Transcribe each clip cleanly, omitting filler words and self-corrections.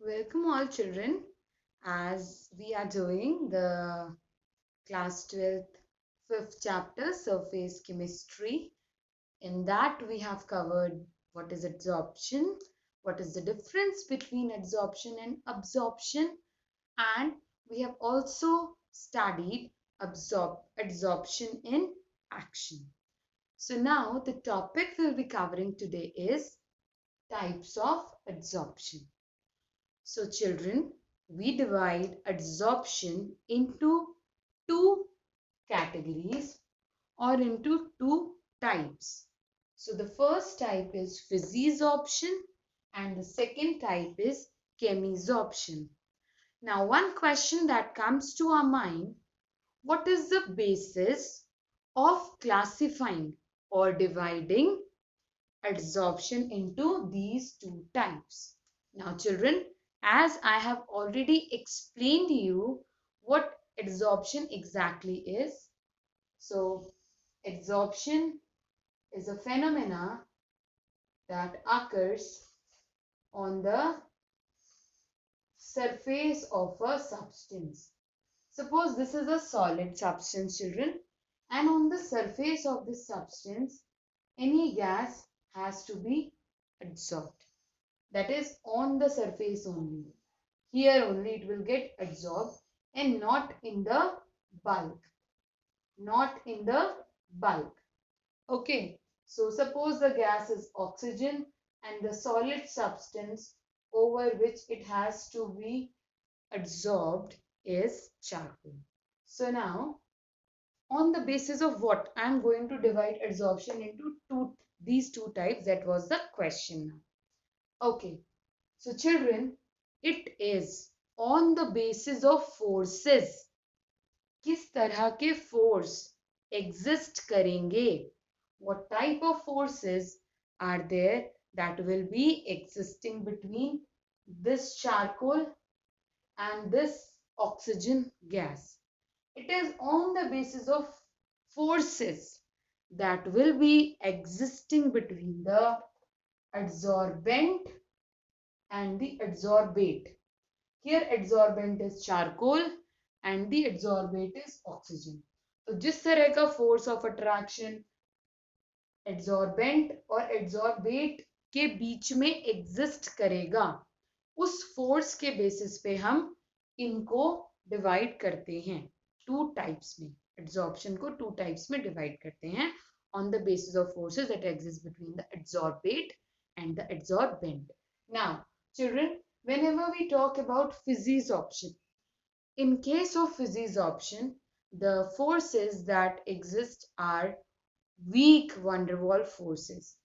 Welcome all children as we are doing the class 12th fifth chapter surface chemistry. In that we have covered what is adsorption, what is the difference between adsorption and absorption, and we have also studied adsorption in action. So now the topic we'll be covering today is types of adsorption. So children, we divide adsorption into two categories or into two types. So the first type is physisorption and the second type is chemisorption. Now one question that comes to our mind, what is the basis of classifying or dividing adsorption into these two types? Now children, as I have already explained to you what adsorption exactly is. So adsorption is a phenomena that occurs on the surface of a substance. Suppose this is a solid substance children, and on the surface of this substance any gas has to be adsorbed. That is on the surface only. Here only it will get absorbed and not in the bulk. Not in the bulk. Okay. So suppose the gas is oxygen and the solid substance over which it has to be absorbed is charcoal. So now on the basis of what I am going to divide adsorption into these two types, that was the question now. Okay. So children, it is on the basis of forces. किस तरह के force exist करेंगे? What type of forces are there that will be existing between this charcoal and this oxygen gas? It is on the basis of forces that will be existing between the adsorbent and the adsorbate. Here adsorbent is charcoal and the adsorbate is oxygen. तो जिस तरह का force of attraction adsorbent और adsorbate के बीच में exist करेगा, उस force के basis पे हम इनको divide करते हैं two types में. Adsorption को two types में divide करते हैं on the basis of forces that exist between the adsorbate and the adsorbent. Now, children, whenever we talk about physisorption, in case of physisorption, the forces that exist are weak van der Waals forces.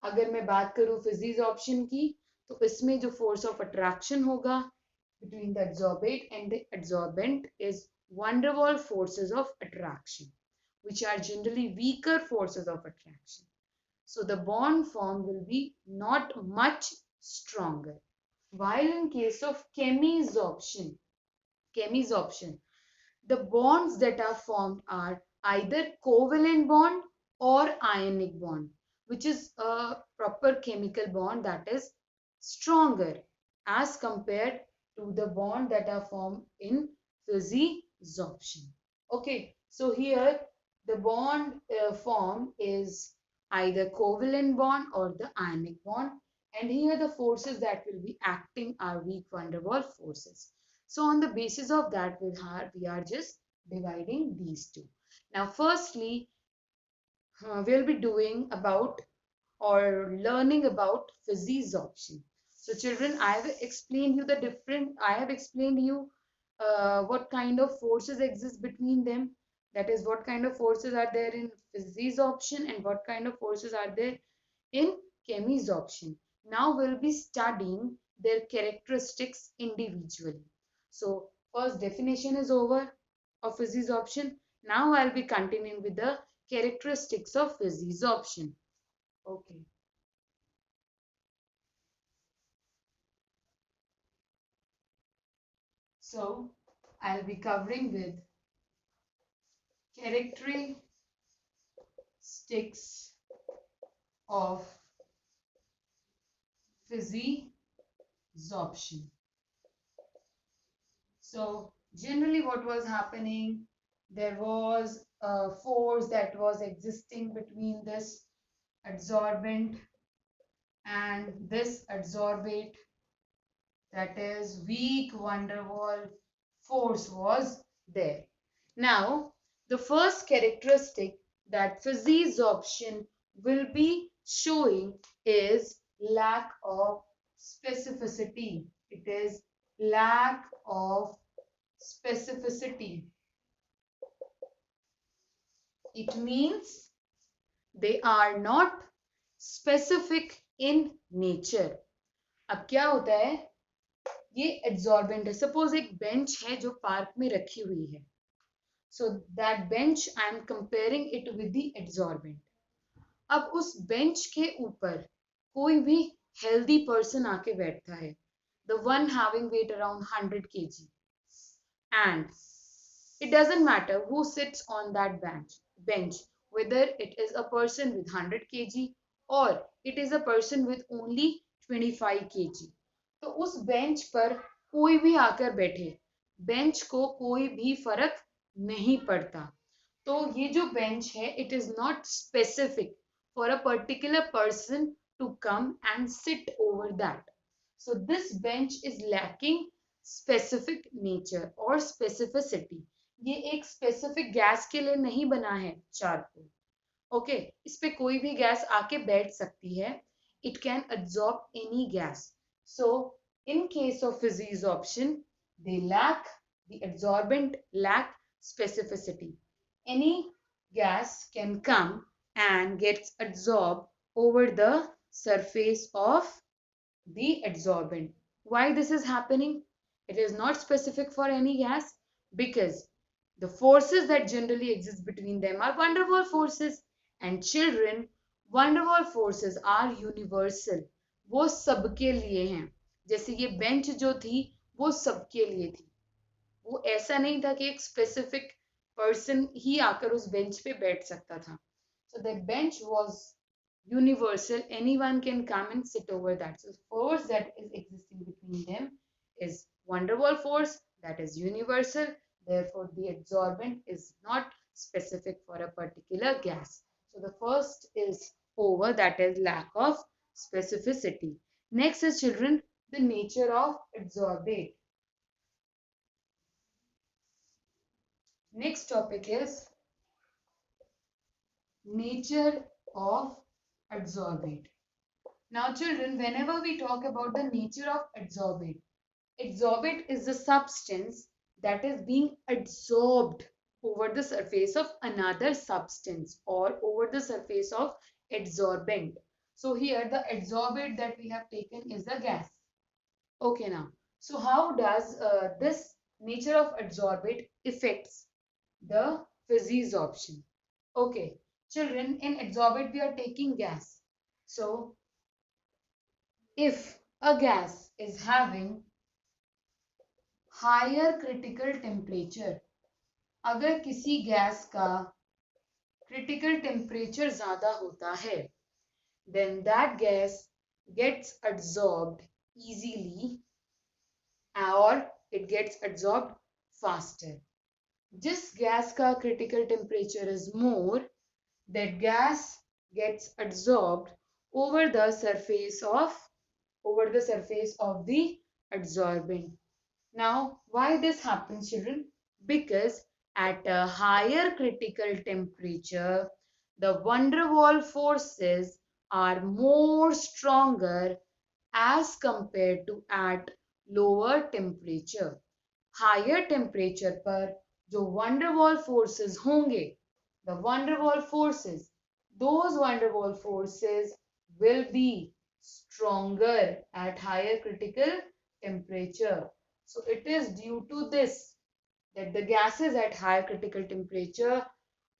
अगर मैं बात करूं physisorption की, तो इसमें जो force of attraction होगा between the adsorbate and the adsorbent is van der Waals forces of attraction, which are generally weaker forces of attraction. So the bond form will be not much stronger. While in case of chemisorption, the bonds that are formed are either covalent bond or ionic bond, which is a proper chemical bond that is stronger as compared to the bond that are formed in physisorption. Okay, so here the bond formed is either covalent bond or the ionic bond, and here the forces that will be acting are weak van der Waals forces. So on the basis of that, we are just dividing these two. Now, firstly, we'll be doing about or learning about physisorption. So children, I have explained you what kind of forces exist between them. That is, what kind of forces are there in physisorption and what kind of forces are there in chemisorption. Now we'll be studying their characteristics individually. So first definition is over of physisorption. Now I'll be continuing with the characteristics of physisorption. Okay. So I'll be covering with characteristics of physisorption. So generally what was happening, there was a force that was existing between this adsorbent and this adsorbate, that is weak van der Waals force was there. Now, the first characteristic that physisorption will be showing is lack of specificity. It is lack of specificity. It means they are not specific in nature. अब क्या होता है, ये adsorbent है. Suppose एक bench है जो park में रखी हुई है. So that bench I am comparing it with the adsorbent. अब उस बेंच के ऊपर कोई भी हेल्दी पर्सन आके बैठता है, the one having wait around 100 kg, and it doesn't matter who sits on that bench, whether it is a person with 100 kg or it is a person with only 25 kg. तो उस bench पर कोई भी आकर बैठे, bench को कोई भी फर्क नहीं पड़ता. तो ये जो बेंच है, it is not specific for a particular person to come and sit over that. So this bench is lacking specific nature or specificity. ये एक specific गैस के लिए नहीं बना है चारकोल. ओके, इस पे कोई भी गैस आके बैठ सकती है. It can absorb any gas. So in case of physisorption, they lack, the adsorbent lack specificity. Any gas can come and gets absorbed over the surface of the adsorbent. Why this is happening? It is not specific for any gas because the forces that generally exist between them are van der Waals forces. And children, van der Waals forces are universal. वो सबके लिए हैं. जैसे ये bench जो थी वो सबके लिए थी. वो ऐसा नहीं था कि एक स्पेसिफिक पर्सन ही आकर उस बेंच पे बैठ सकता था. So the bench was universal. Anyone can come and sit over that. So force that is existing between them is van der Waals force, that is universal. Therefore, the adsorbent is not specific for a particular gas. So the first is over, that is lack of specificity. Next is, children, the nature of adsorbate. Next topic is nature of adsorbate. Now children, whenever we talk about the nature of adsorbate, adsorbate is the substance that is being adsorbed over the surface of another substance or over the surface of adsorbent. So here the adsorbate that we have taken is the gas. Okay, now, so how does this nature of adsorbate affects the physisorption? Okay, children, in adsorbate we are taking gas. So if a gas is having higher critical temperature, अगर किसी gas का critical temperature ज़्यादा होता है, then that gas gets adsorbed easily or it gets adsorbed faster. जिस gas का critical temperature is more, that gas gets adsorbed over the surface of the adsorbent. Now, why this happens, children? Because at a higher critical temperature, the van der Waals forces are more stronger as compared to at lower temperature. Higher temperature पर जो van der Waals forces होंगे, the van der Waals forces, those van der Waals forces will be stronger at higher critical temperature. So it is due to this that the gases at higher critical temperature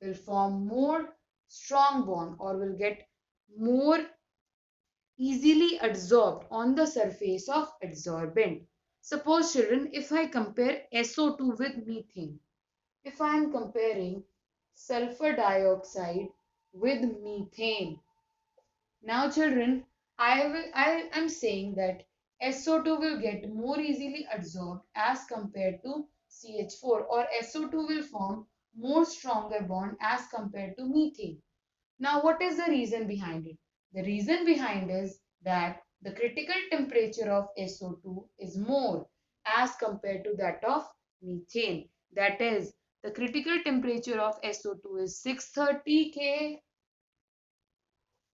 will form more strong bond or will get more easily adsorbed on the surface of adsorbent. Suppose children, if I compare SO2 with methane, if I am comparing sulfur dioxide with methane, now children, I am saying that SO2 will get more easily absorbed as compared to CH4, or SO2 will form more stronger bond as compared to methane. Now, what is the reason behind it? The reason behind is that the critical temperature of SO2 is more as compared to that of methane. That is, the critical temperature of SO2 is 630 K,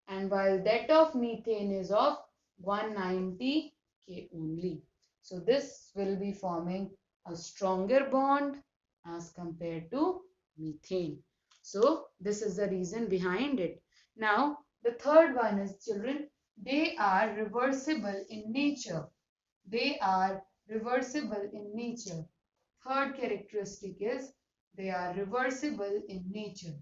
and while that of methane is of 190 K only. So this will be forming a stronger bond as compared to methane. So this is the reason behind it. Now the third one is, children, they are reversible in nature. They are reversible in nature. Third characteristic is they are reversible in nature.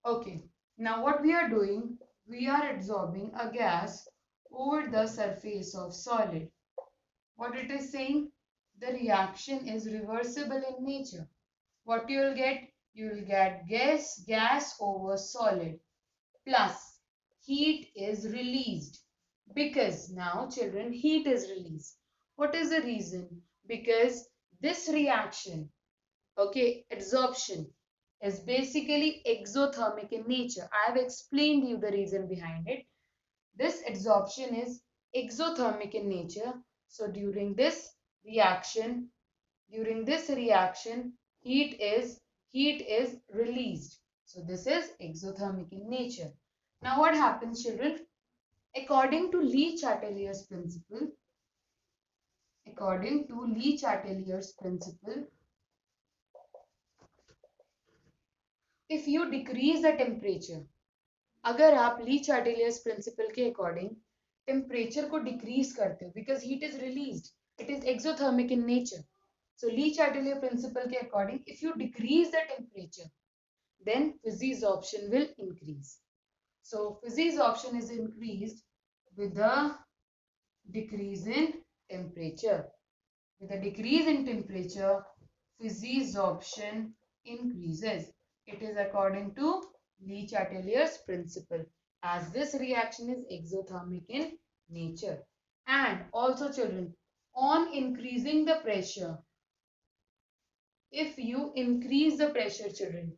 Okay, now what we are doing, we are absorbing a gas over the surface of solid. What it is saying, the reaction is reversible in nature. What you will get gas over solid plus heat is released. Because now children, heat is released. What is the reason? Because this reaction, okay, adsorption is basically exothermic in nature. I have explained you the reason behind it. This adsorption is exothermic in nature. So during this reaction, heat is released. So this is exothermic in nature. Now what happens, children? According to Le Chatelier's principle, if you decrease the temperature, अगर आप ली चार्टेलियस principal के according temperature को decrease करते हो, because heat is released, it is exothermic in nature. So Lee Chatelier principle के according, if you decrease the temperature, then physisorption will increase. So physisorption is increased with the decrease in temperature. With a decrease in temperature, physisorption increases. It is according to Le Chatelier's principle, as this reaction is exothermic in nature. And also children, on increasing the pressure, if you increase the pressure, children,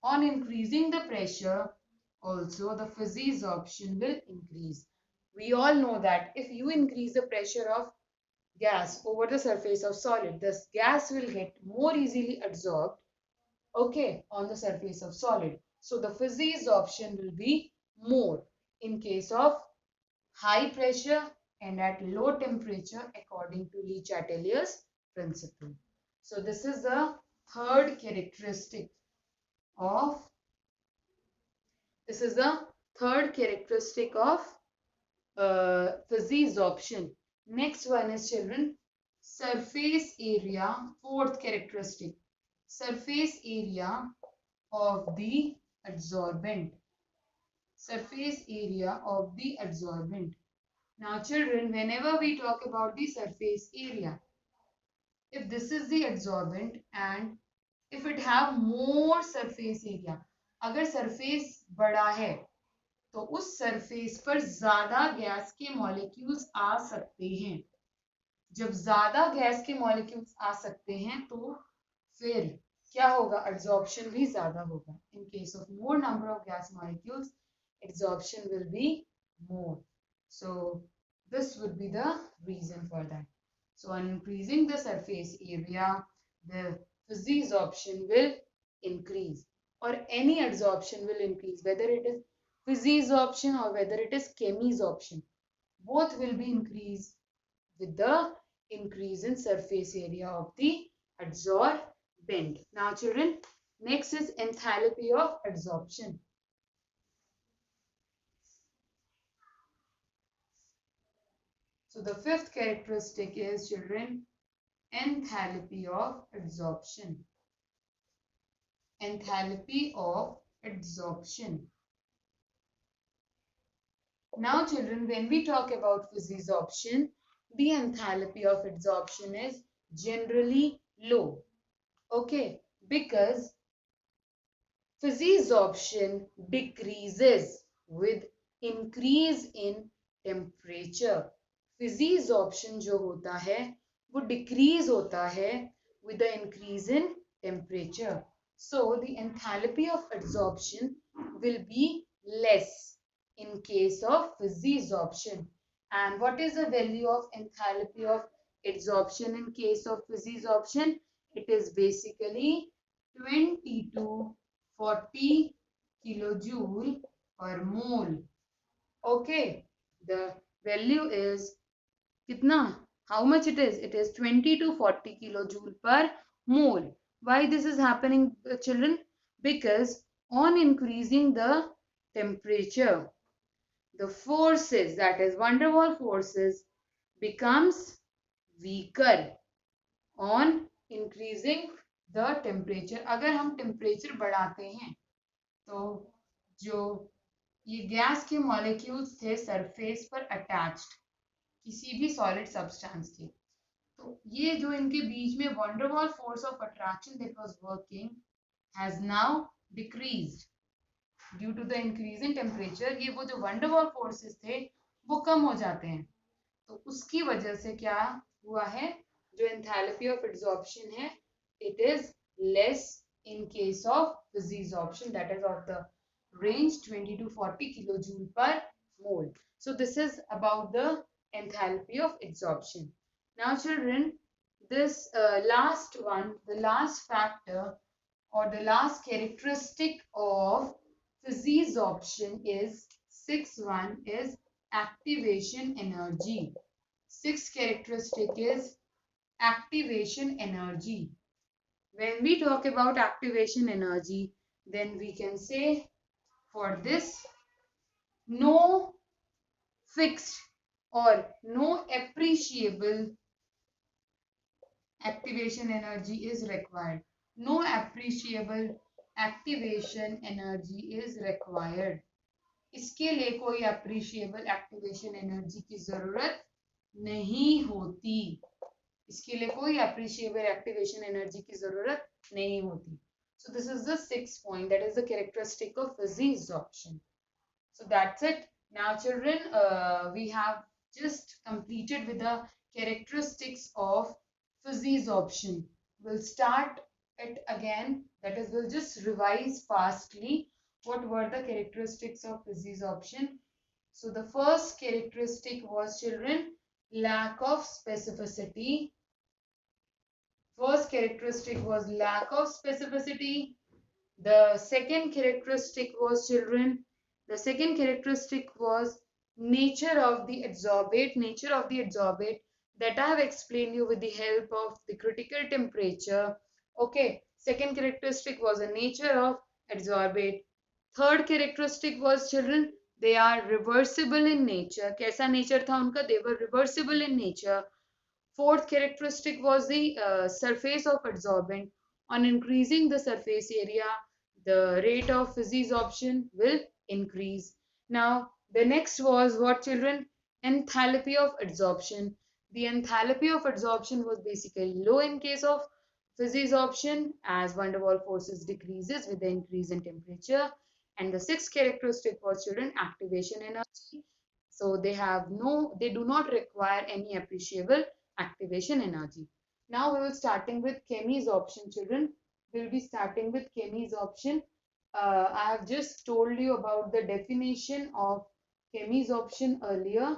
on increasing the pressure, also the physisorption will increase. We all know that if you increase the pressure of gas over the surface of solid, this gas will get more easily absorbed, okay, on the surface of solid. So the physisorption will be more in case of high pressure and at low temperature, according to Le Chatelier's principle. So this is the third characteristic of physisorption. Next one is, children, surface area. Fourth characteristic, surface area of the adsorbent. Surface area of the adsorbent. Now children, whenever we talk about the surface area, if this is the adsorbent and if it have more surface area, अगर surface बड़ा है तो उस surface पर ज्यादा gas के molecules आ सकते हैं. जब ज्यादा गैस के मॉलिक्यूल्स आ सकते हैं तो फिर क्या होगा? एब्जॉर्प्शन भी ज्यादा होगा. In case of more number of gas molecules, absorption will be more. So this would be the reason for that. So on increasing the surface area, the physisorption will increase, or any adsorption will increase, whether it is physisorption or whether it is chemisorption. Both will be increased with the increase in surface area of the adsorbent. Now children, next is enthalpy of adsorption. So the fifth characteristic is, children, enthalpy of adsorption. Enthalpy of adsorption. Now children, when we talk about physisorption, the enthalpy of adsorption is generally low. Okay, because physisorption decreases with increase in temperature. Physisorption जो होता है वो decrease होता है with the increase in temperature. So the enthalpy of adsorption will be less in case of physisorption. And what is the value of enthalpy of adsorption in case of physisorption? It is basically 20 to 40 kilojoule per mole. Okay, the value is kitna? How much it is? It is 20 to 40 kilojoule per mole. Why this is happening, children? Because on increasing the temperature, the forces, that is van der Waals forces, becomes weaker on increasing the temperature. अगर हम temperature बढ़ाते हैं तो जो ये gas के molecules थे surface पर अटैच्ड किसी भी सॉलिड सब्सटेंस के, तो ये जो इनके बीच में van der Waals force of attraction that was working has now decreased due to the increase in temperature. ये वो जो van der Waals forces थे वो कम हो जाते हैं, तो उसकी वजह से क्या हुआ है, जो enthalpy of adsorption है it is less in case of physisorption, that is of the range 20 to 40 kilojoule per mole. So this is about the enthalpy of adsorption. Now children, this last one, the last factor or the last characteristic of physisorption is 6.1 is activation energy. Sixth characteristic is activation energy. When we talk about activation energy, then we can say for this no fixed or no appreciable activation energy is required. No appreciable activation energy is required. इसके लिए कोई appreciable activation energy की जरूरत नहीं होती. इसके लिए कोई appreciable activation energy की जरूरत नहीं होती. So this is the sixth point, that is the characteristic of physisorption. So that's it. Now children, we have just completed with the characteristics of physisorption. We'll start it again, that is we'll just revise fastly what were the characteristics of physisorption. So the first characteristic was, children, lack of specificity. First characteristic was lack of specificity. The second characteristic was, children, the second characteristic was nature of the adsorbate. Nature of the adsorbate that I have explained you with the help of the critical temperature. Okay, second characteristic was the nature of adsorbate. Third characteristic was, children, they are reversible in nature. कैसा nature था उनका? They were reversible in nature. Fourth characteristic was the surface of adsorbent. On increasing the surface area, the rate of physisorption will increase. Now, the next was what, children? Enthalpy of adsorption. The enthalpy of adsorption was basically low in case of physisorption as van der Waals forces decreases with the increase in temperature. And the sixth characteristic was, children, activation energy. So they do not require any appreciable activation energy. Now we will starting with chemisorption, children. We will be starting with chemisorption. I have just told you about the definition of chemisorption earlier.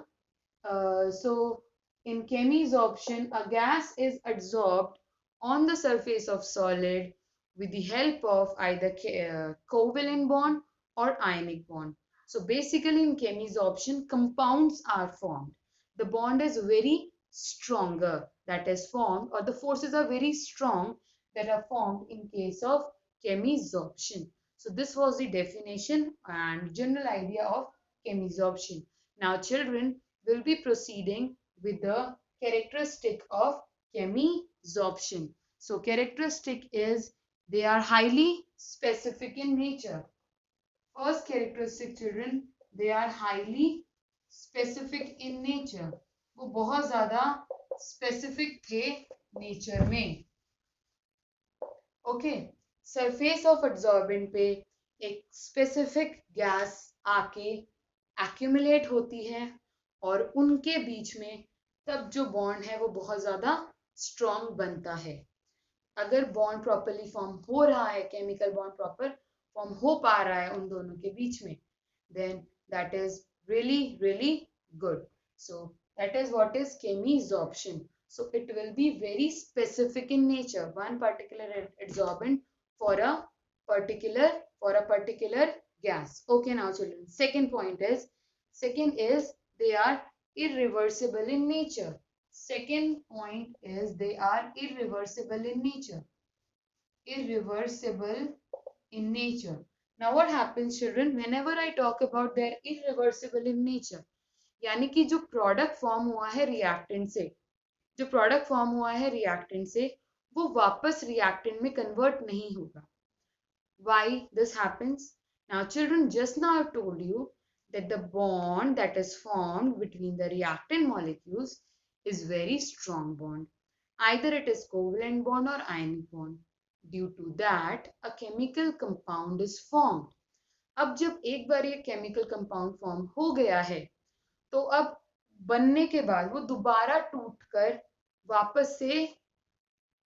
So in chemisorption, a gas is adsorbed on the surface of solid with the help of either covalent bond or ionic bond. So basically in chemisorption, compounds are formed. The bond is very stronger that is formed, or the forces are very strong that are formed in case of chemisorption. So this was the definition and general idea of chemisorption. Now children, will be proceeding with the characteristic of chemisorption. So characteristic is they are highly specific in nature. First characteristic, children, they are highly specific in nature. वो बहुत ज़्यादा specific थे nature में. Okay, surface of adsorbent पे एक specific gas आके accumulate होती है और उनके बीच में तब जो बॉन्ड है वो बहुत ज़्यादा स्ट्रॉन्ग बनता है। अगर बॉन्ड प्रॉपरली फॉर्म हो रहा है, केमिकल बॉन्ड प्रॉपर फॉर्म हो पा रहा है उन दोनों के बीच में, then that is really good. So that is what is chemisorption. So it will be very specific in nature, one particular adsorbent for a particular gas. Okay, now children, second is they are irreversible in nature. Second point is they are irreversible in nature. Irreversible in nature. Now what happens children, whenever I talk about their irreversible in nature, यानी कि जो product form हुआ है reactant से, जो product form हुआ है reactant से, वो वापस रिएक्टेंट में कन्वर्ट नहीं होगा. Why this happens? Now children, just now I told you that the bond that is formed between the reactant molecules is very strong bond. Either it is covalent bond or ionic bond. Due to that, a chemical compound is formed. अब जब एक बार ये chemical compound form हो गया है, तो अब बनने के बाद वो दोबारा टूटकर वापस से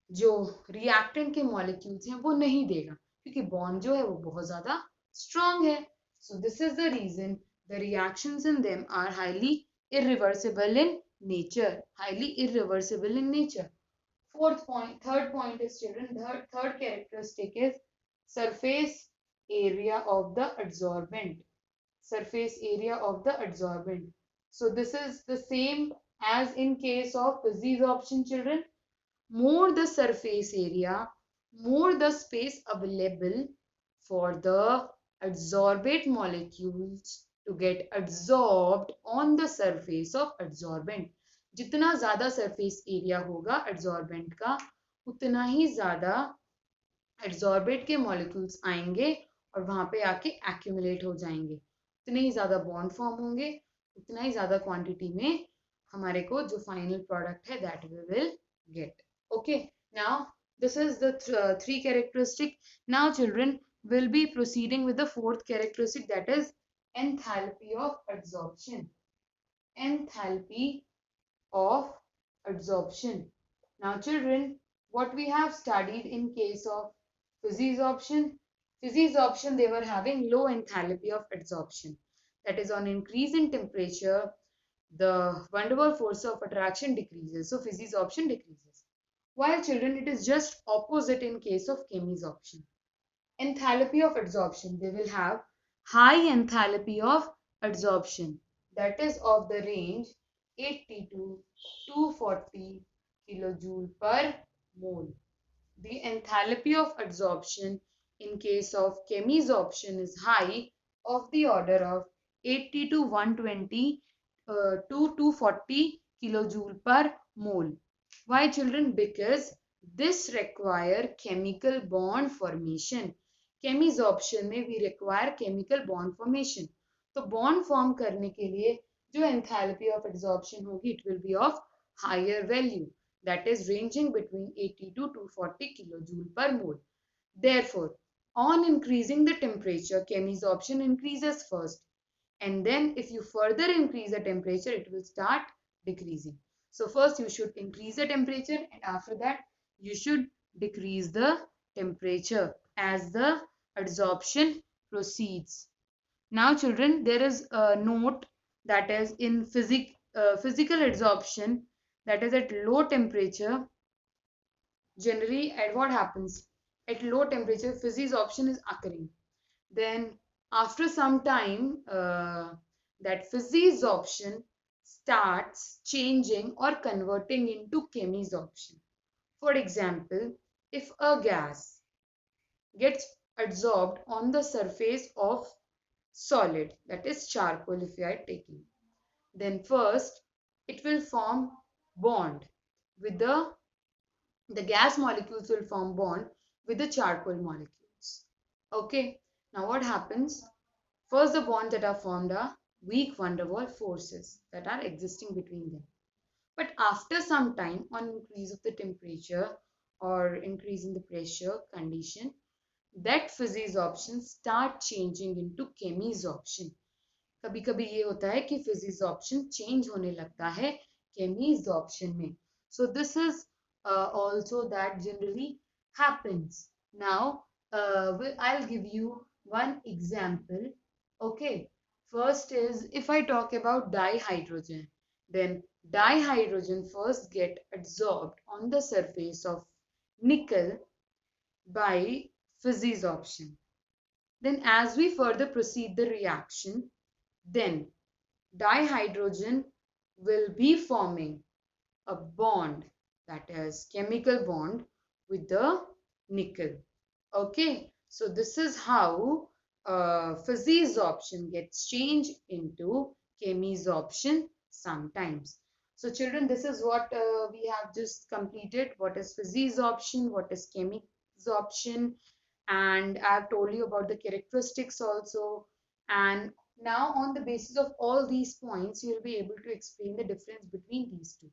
जो रिएक्टेंट के मॉलिक्यूल्स हैं वो नहीं देगा, क्योंकि बॉन्ड जो है वो बहुत ज्यादा स्ट्रॉन्ग है. So this is the reason the reactions in them are highly irreversible in nature. Highly irreversible in nature. Third point is children, third characteristic is surface area of the adsorbent. Surface area of the adsorbent. So this is the same as in case of physisorption children. More the surface area, more the space available for the adsorbate molecules to get adsorbed on the surface of adsorbent. जितना ज़्यादा surface area होगा adsorbent का, उतना ही ज़्यादा adsorbate के molecules आएंगे और वहां पे आके एक्यूमुलेट हो जाएंगे. उतने ही ज़्यादा बॉन्ड फॉर्म होंगे, उतना ही ज़्यादा क्वांटिटी में हमारे को जो फाइनल प्रोडक्ट है that we will get. Okay, now this is the three characteristic. Now children will be proceeding with the fourth characteristic, that is enthalpy of adsorption. Enthalpy of adsorption. Now children, what we have studied in case of physisorption, they were having low enthalpy of adsorption. That is, on increase in temperature, the van der Waals force of attraction decreases, so physisorption decreases. While children, it is just opposite in case of chemisorption. Enthalpy of adsorption, they will have high enthalpy of adsorption, that is of the range 80 to 240 kilojoule per mole. The enthalpy of adsorption in case of chemisorption is high, of the order of 80 to 120 to 240 kilojoule per mole. Why children? Because this require chemical bond formation. Chemisorption में we require chemical bond formation. तो bond form करने के लिए जो enthalpy of adsorption होगी, it will be of higher value, that is ranging between 80 to 240 kilojoule per mole. Therefore, on increasing the temperature, chemisorption increases first, and then if you further increase the temperature, it will start decreasing. So first you should increase the temperature, and after that you should decrease the temperature as the adsorption proceeds. Now children, there is a note, that is in physical adsorption, that is at low temperature. Generally, at what happens? At low temperature, physisorption is occurring. Then after some time, that physisorption starts changing or converting into chemisorption. For example, if a gas gets adsorbed on the surface of solid, that is charcoal if you are taking, then first it will form bond with the gas molecules will form bond with the charcoal molecules. Okay, now what happens? First, the bonds that are formed are weak van der Waals forces that are existing between them. But after some time, on increase of the temperature or increase in the pressure condition, that physisorption start changing into chemisorption. कभी कभी ये होता है कि फिजिजॉर्प्शन change होने लगता है केमिजॉर्प्शन में. सो this is also that generally happens. Now I'll give you one example. Okay, first is if I talk about dihydrogen, then dihydrogen first get absorbed on the surface of nickel by fissisorption. Then as we further proceed the reaction, then dihydrogen will be forming a bond, that is chemical bond with the nickel. Okay, so this is how fissisorption gets changed into chemisorption sometimes. So children, this is what we have just completed. What is fissisorption, what is chemisorption, and I've told you about the characteristics also. And now on the basis of all these points, you'll be able to explain the difference between these two,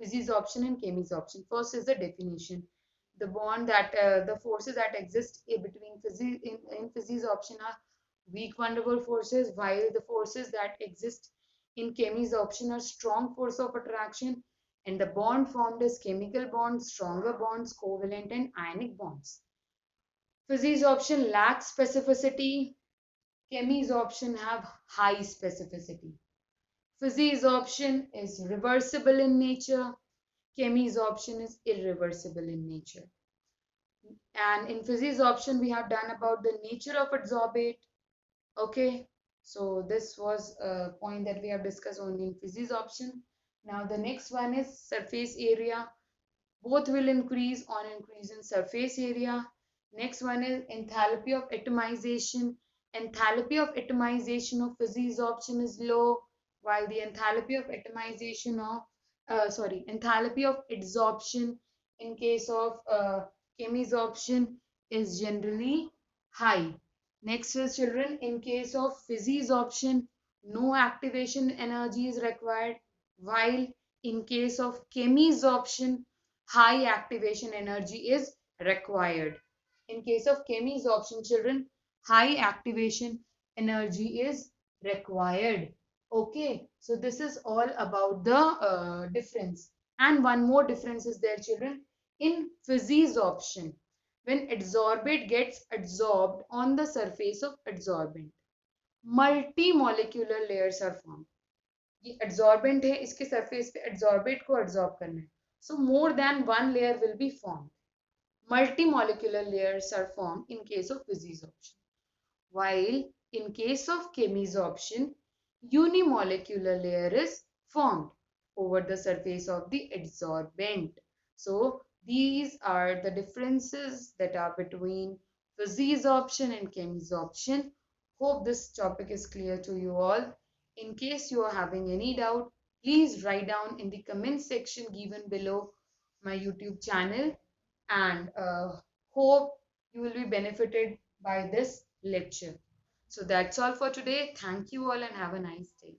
fissisorption and chemisorption. First is the definition. The bond that the forces that exist between in fissisorption are weak van der Waals forces, while the forces that exist in chemisorption are strong force of attraction, and the bond formed is chemical bonds, stronger bonds, covalent and ionic bonds. Fissisorption lacks specificity. Chemisorption have high specificity. Fissisorption is reversible in nature. Chemisorption is irreversible in nature. And in fissisorption, we have done about the nature of adsorbate. Okay, so this was a point that we have discussed only in fissisorption. Now the next one is surface area. Both will increase on increase in surface area. Next one is enthalpy of atomization. Enthalpy of atomization of fissisorption is low, while the enthalpy of atomization of enthalpy of adsorption in case of chemisorption is generally high. Next is children, in case of fissisorption, no activation energy is required, while in case of chemisorption, high activation energy is required. In case of chemisorption, children, high activation energy is required. Okay, so this is all about the difference. And one more difference is there, children. In fissisorption, when adsorbate gets adsorbed on the surface of adsorbent, multi-molecular layers are formed. ये adsorbent है, इसके surface पे adsorbate को adsorb करना है. So more than one layer will be formed. Multi-molecular layers are formed in case of fissisorption. While in case of chemisorption, unimolecular layer is formed over the surface of the adsorbent. So these are the differences that are between fissisorption and chemisorption. Hope this topic is clear to you all. In case you are having any doubt, please write down in the comment section given below my YouTube channel, and hope you will be benefited by this lecture. So that's all for today. Thank you all and have a nice day.